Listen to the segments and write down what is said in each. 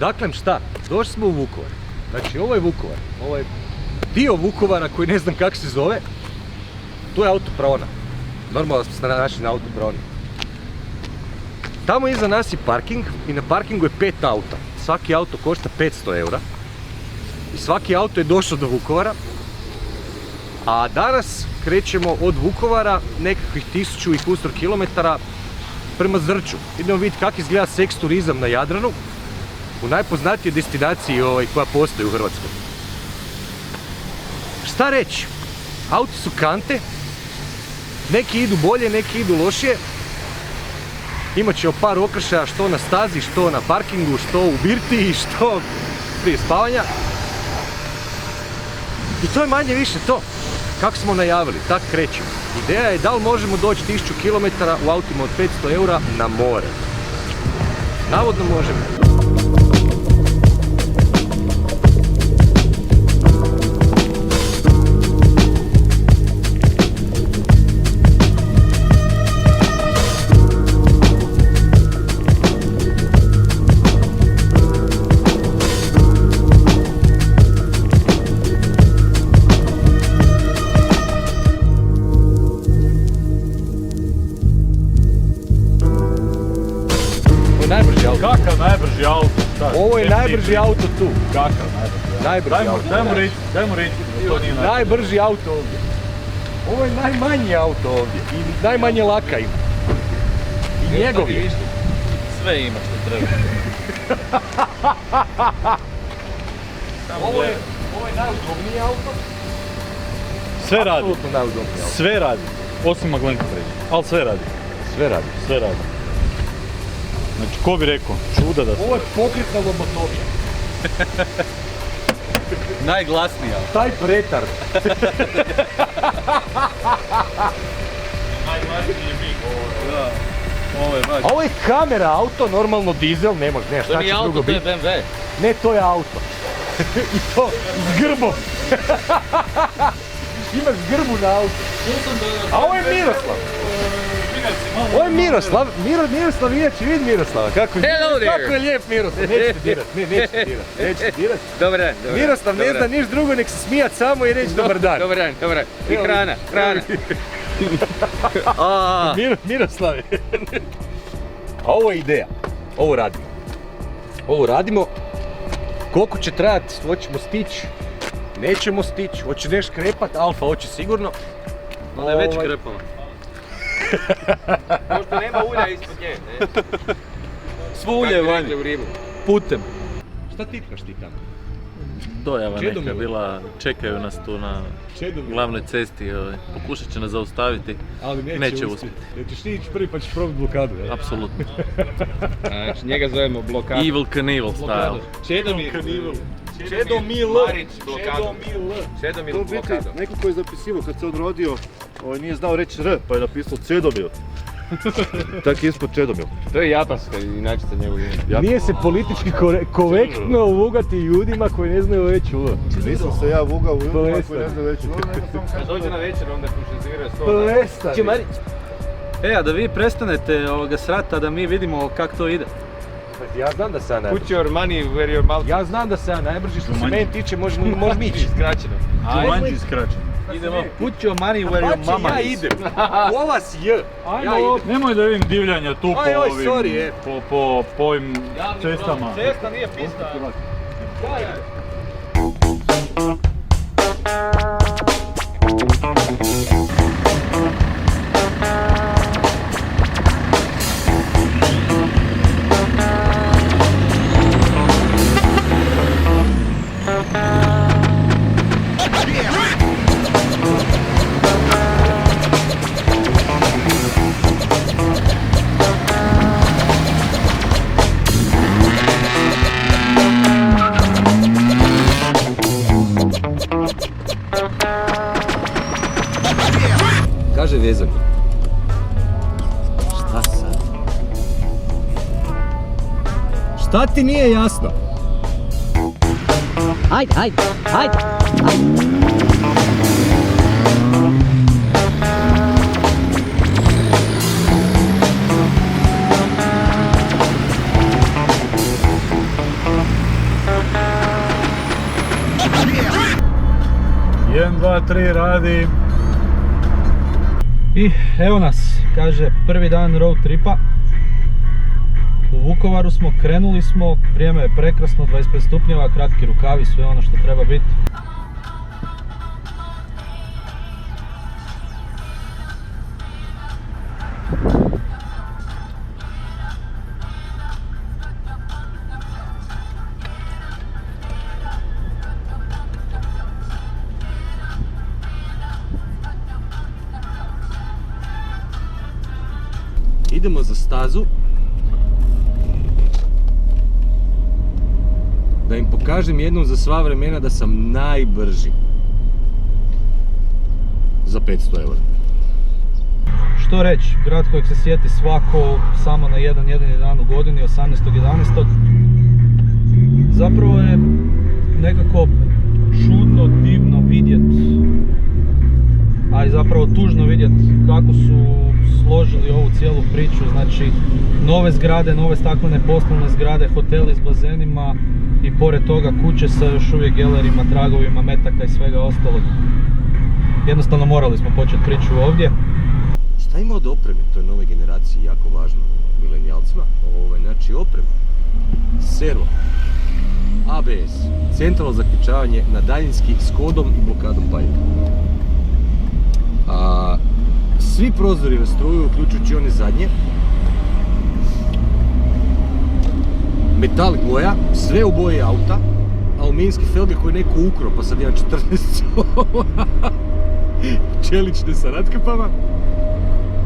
Dakle, šta? Došli smo u Vukovar. Znači, ovo je Vukovar. Ovo je dio Vukovara koji ne znam kako se zove. Tu je autopraona. Normalno smo se našli na autopraoni. Tamo iza nas je parking i na parkingu je 5 auta. Svaki auto košta 500 eura. I svaki auto je došao do Vukovara. A danas krećemo od Vukovara nekakvih 1000 i kusur kilometara prema Zrću. Idemo vidjeti kako izgleda seks turizam na Jadranu, u najpoznatijoj destinaciji koja postoji u Hrvatskoj. Šta reći? Auti su kante, neki idu bolje, neki idu lošije. Imat ćemo par okršaja što na stazi, što na parkingu, što u birtiji, što prije spavanja. I to je manje više to. Kako smo najavili, tak krećemo. Ideja je da li možemo doći 1000 km u autima od 500 eura na more. Navodno možemo. Kakav najbrži auto? Ovo je najbrži auto tu. Kakav najbrži auto? Dajmo reći da to nije najbrži auto ovdje. Ovo je najmanji auto ovdje i najmanje laka ima. I njegov je. Sve ima što treba. Ovo je najudobniji auto. Sve radi. Apsolutno najudobniji auto. Sve radi. Osim Maglenka pređe. Ali sve radi. Sve radi. Sve radi. Znači, ko bi rekao? Čuda da se... Ovo je pokretna lobotomija. Najglasnija. Taj pretard. Najglasniji je mig ovo. Da. Ovo je baš... Ovo je kamera auto, normalno dizel, nema šta će drugo biti. To nije auto, to je BMW. Ne, to je auto. I to s grbom. Ima zgrbu na auto. A ovo je Miroslav. Ovo je Miroslav. Miroslav inače, vidi Miroslava. Kako je lijep Miroslav. Nećete dirat. Dobar dan. Miroslav ne zna niš drugo nek se smijat samo i reći dobar dan. Dobar dan. I hrana. Miroslav je. A ovo je ideja. Ovo radimo. Koliko će trajati, hoćemo stići. Nećemo stići, hoće neš krepat, Alfa hoće sigurno. Ona je već krepala. Možda nema ulja ispod nje, ne? Svo ulje je vanje. Putem. Šta tipkaš ti tamo? Dojava neka bila, čekaju nas tu na glavnoj cesti, pokušat će nas zaustaviti, ali neće uspjeti. Jer ćeš ti ići prvi pa ćeš probati blokadu, je? Apsolutno. Znači, njega zovemo blokadu. Evil Knievel style. Čedomil. Čedomil blokadu. Neko koji je zapisivao kad se on rodio, nije znao reći R, pa je napisao Cedomil. Tak je ispod Čedomil. To je japanska inačica njegovog ime. Nije se politički korektno uvugati ljudima koji ne znaju reći U. Nisam se ja vugao u ljudima koji ne znaju reći U. Kad dođe na večer onda kušeziraju Prestani. A da vi prestanete srata, da mi vidimo kako to ide. Ja znam da se ja najbrži. Put your money where your mouth. Ja znam da se ja najbrži, što se meni tiče, možemo ići. Skraćeno. Jumanji skraćeno. Idemo. Put your money where your mama is. Ja idem. Vola si J. Nemoj da vidim divljanja tu po ovim cestama. Cesta nije pista. Kaže vezan. Šta sad? Šta ti nije jasno? Ajde. 1, 2, 3 radi. I evo nas, kaže, prvi dan road tripa. U Vukovaru smo, krenuli smo, vrijeme je prekrasno, 25 stupnjeva, kratki rukavi, sve ono što treba biti. Idemo za stazu da im pokažem jednom za sva vremena da sam najbrži za 500 eura. Što reći, grad kojeg se sjeti svako samo na jedan jedini dan u godini, 18.11. Zapravo je nekako čudno, divno vidjet, a i zapravo tužno vidjet kako su složili ovu cijelu priču. Znači, nove zgrade, nove staklene poslovne zgrade, hoteli s bazenima i pored toga kuće sa još uvijek gelerima, tragovima metaka i svega ostalog. Jednostavno morali smo početi priču ovdje. Šta ima od opreme? To je nove generaciji jako važno milenijalcima. Znači oprema, servo, ABS, centralno zaključavanje na daljinski s kodom i blokadom paljka. Svi prozori na struju, uključujući one zadnje, metalik boja, sve u boji auta, aluminijske felge koje neko ukro, pa sad imam 14 čelične sa ratkapama.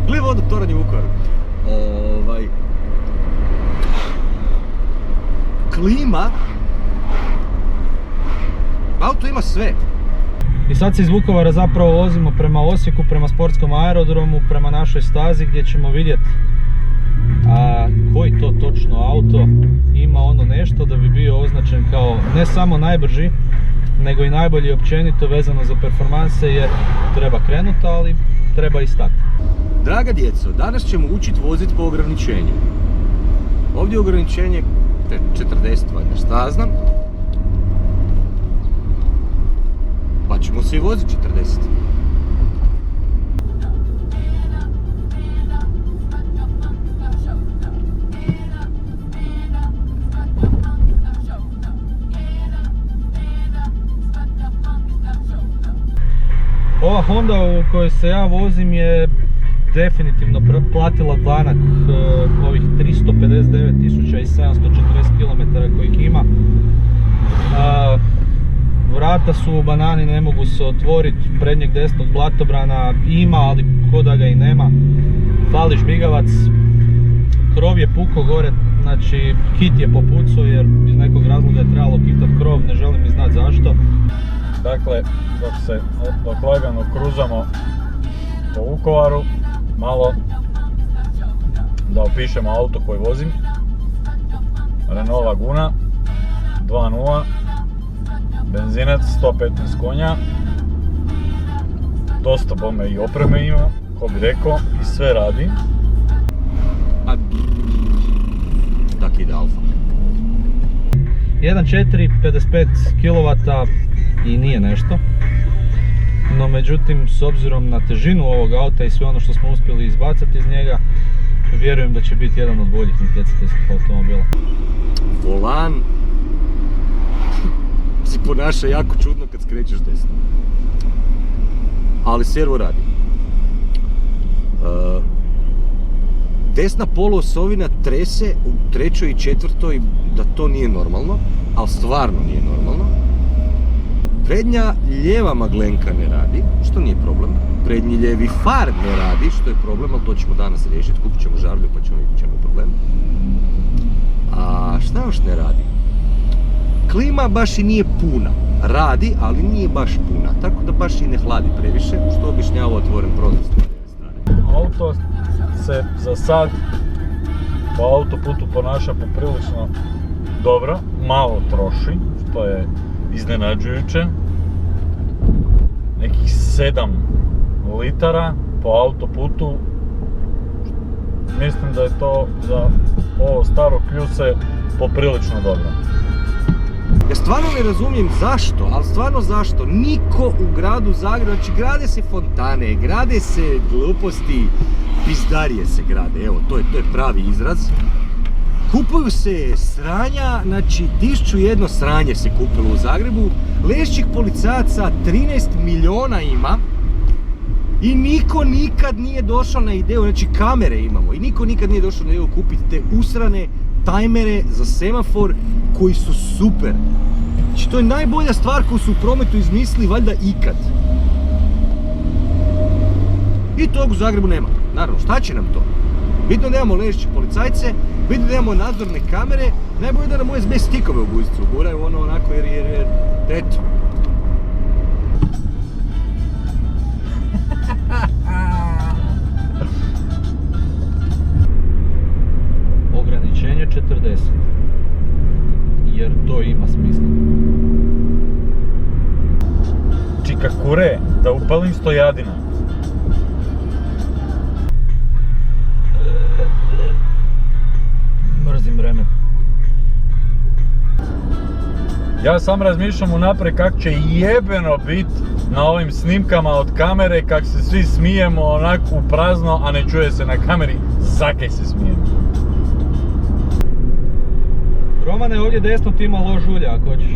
Gle vodotoranje u Vukovaru. Klima. Auto ima sve. I sad se iz Vukovara zapravo vozimo prema Osijeku, prema sportskom aerodromu, prema našoj stazi gdje ćemo vidjeti koji to točno auto ima ono nešto da bi bio označen kao ne samo najbrži, nego i najbolji općenito vezano za performanse, jer treba krenuti, ali treba i stati. Draga djeco, danas ćemo učiti voziti po ograničenju. Ovdje je ograničenje 40, valjda šta znam. Pa ćemo se i voziti 40. Ova Honda u kojoj se ja vozim je definitivno platila danak ovih 359.740 km kojih ima. Vrata su u banani, ne mogu se otvoriti, prednjeg desnog blatobrana ima, ali ko da ga i nema. Fali žbigavac, krov je puko gore, znači kit je popucao jer iz nekog razloga je trebalo kitat krov, ne želim ni znati zašto. Dakle, dok lagano kruzamo po Vukovaru, malo da opišemo auto koji vozim. Renault Laguna 2.0, benzinac, 115 konja, dosta bome i opreme ima, ko bi rekao, i sve radi. Tak ide Alfa. 1.4, 55 kW i nije nešto. No međutim, s obzirom na težinu ovog auta i sve ono što smo uspjeli izbacati iz njega, vjerujem da će biti jedan od boljih natjecateljskih automobila. Volan se ponaša jako čudno kad skrećeš desno. Ali servo radi. Desna poluosovina trese u trećoj i četvrtoj, da to nije normalno, ali stvarno nije normalno. Prednja lijeva maglenka ne radi, što nije problem. Prednji lijevi far ne radi, što je problem, ali to ćemo danas riješiti. Kupit ćemo žarulju pa ćemo vidjeti čemu je problem. A šta još ne radi? Klima baš i nije puna. Radi, ali nije baš puna, tako da baš i ne hladi previše, što objašnjava otvoren prozor s lijeve strane. Auto se za sad po autoputu ponaša poprilično dobro, malo troši, što je iznenađujuće. Nekih 7 litara po autoputu, mislim da je to za ovo staro kljuse poprilično dobro. Ja stvarno ne razumijem zašto, ali stvarno zašto, niko u gradu Zagrebu, znači grade se fontane, grade se gluposti, pizdarije se grade, evo, to je pravi izraz. Kupuju se sranja, znači 1001 sranje se kupilo u Zagrebu, Lešćih policajaca 13 milijuna ima i niko nikad nije došao na ideju, znači kamere imamo i niko nikad nije došao na ideju kupiti te usrane tajmere za semafor koji su super. Znači to je najbolja stvar koju su u prometu izmislili valjda ikad. I tog u Zagrebu nema. Naravno, šta će nam to? Bitno da imamo Lešće policajce, bitno da imamo nadzorne kamere, najbolje da nam USB stikove u guzicu uguraju ono onako jer eto. Ograničenje 40. Jer to ima smisla. Čika kure, da upalim stojadina. Mrzim vreme. Ja sam razmišljam unaprijed kak će jebeno bit na ovim snimkama od kamere, kak se svi smijemo onako u prazno, a ne čuje se na kameri zakaj se smijemo. Romane, ovdje desno ti ima lož ulja ako hoćeš.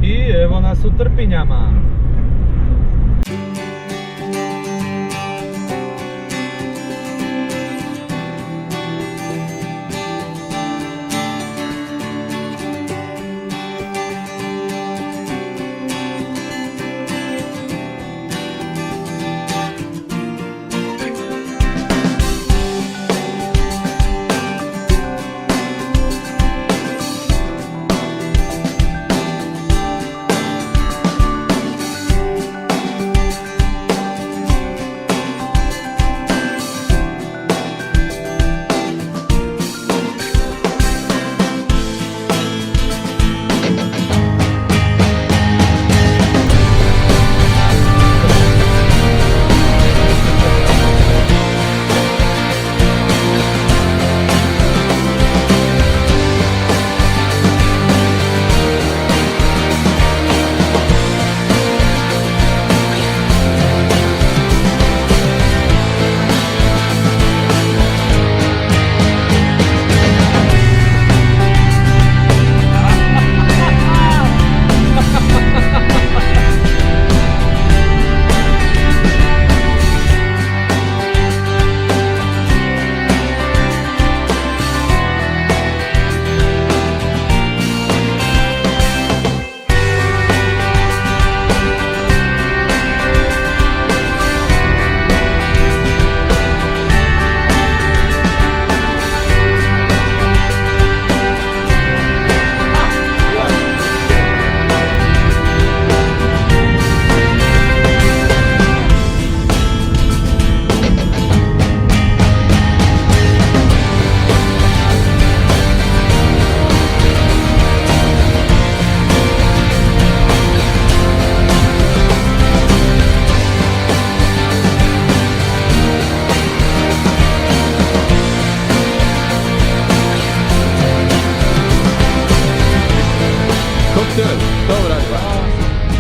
I evo nas u Trpinjama.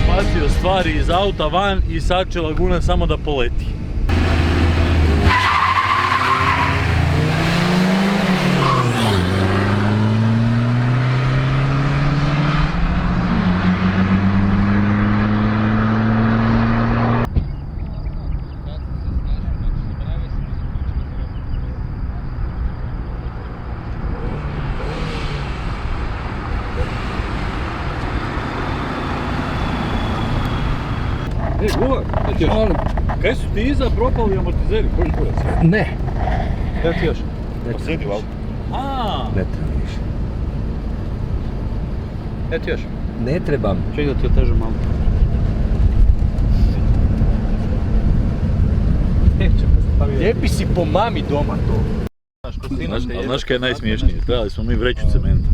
Bacio stvari iz auta van i sad će Laguna samo da poleti. Gular, kaj su ti iza propali amortizeri, koji kurac? Ne. Evo ti još. Sjedi u autu. Ne treba više. Evo ti još. Ne trebam. Čekaj da ti otežem malo. Neće Lijepi si po mami doma to. Znaš kaj je najsmiješnije? Trebali smo mi vreću cementa.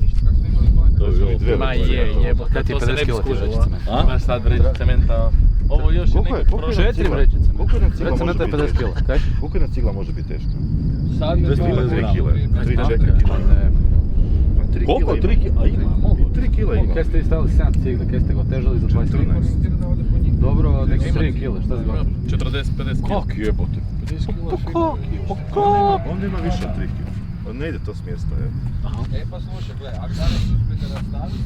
To bi bilo dvije Ma vreće. je, Kaj ti je to se 50 ne bi kila ti skužilo. vreće cementa? A? Imaš sad vreće cementa, ovo još je Koliko je? neki Koliko je prošlo. nam Četiri cigla? vreće cementa. Koliko je nam cigla Vreće može cementa je biti 50 teška? kila, kaj? Koliko je nam cigla može biti teška? Sad mi 10 kila, 3 kila. 3-4 kila. A 3 Koliko? kila 3 kila? A ima, mogu. 3 kila ima. Kaj ste vi stavili 7 cigle, kaj ste ga otežali za 23? 14. Dobro, nek 3 kila, šta se gleda? 40-50 kila. Kak jebote? 50 kila fino. Onda ima više od 3 kila. On ne ide to s mjesta, je? E pa slušaj, gledaj, ako danas uspijete nastaviti...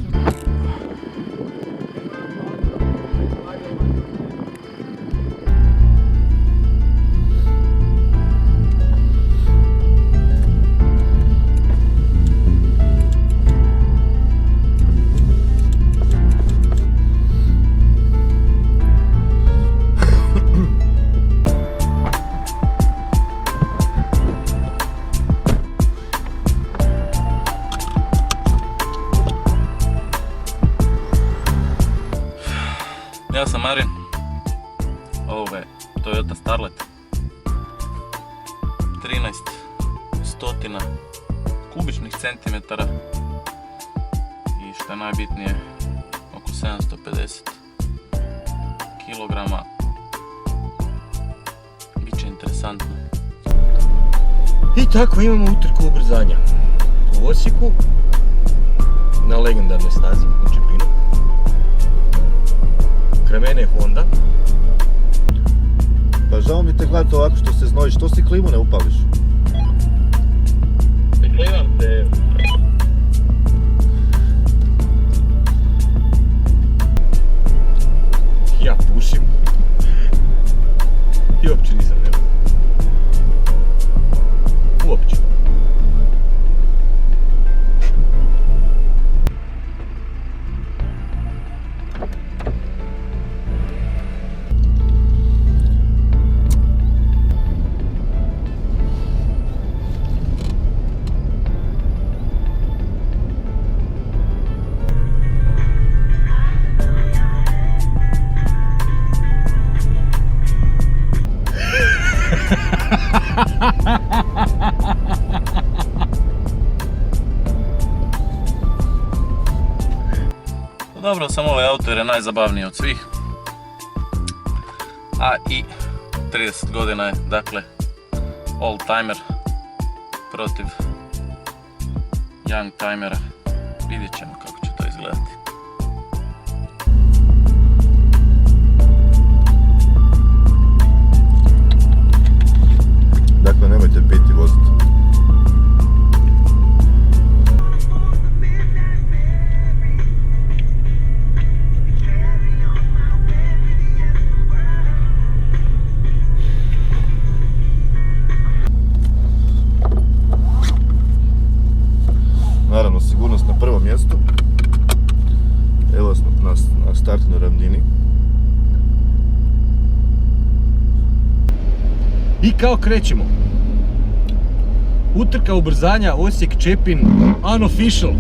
Ja sam Marin, ovo je Toyota Starlet, 13 stotina kubičnih centimetara i što je najbitnije oko 750 kilograma. Biće interesantno. I tako imamo utrku ubrzanja u Osijeku na legendarnoj stazi u Čepinu. Kraj mene je Honda. Pa žao mi te gledati ovako što se znojiš, što si klimu ne upališ? Klivam te. Ja pušim. I uopće nisam nervozan. Uopće. Dobro sam ovaj auto jer je najzabavniji od svih. A i 30 godina je, dakle, old timer protiv young timera. Vidjet ćemo kako će to izgledati. Dakle, nemojte piti i voziti. Naravno, sigurnost na prvom mjestu. Evo smo na startnoj ravnini. I kao krećemo. Utrka ubrzanja Osijek-Čepin unofficial.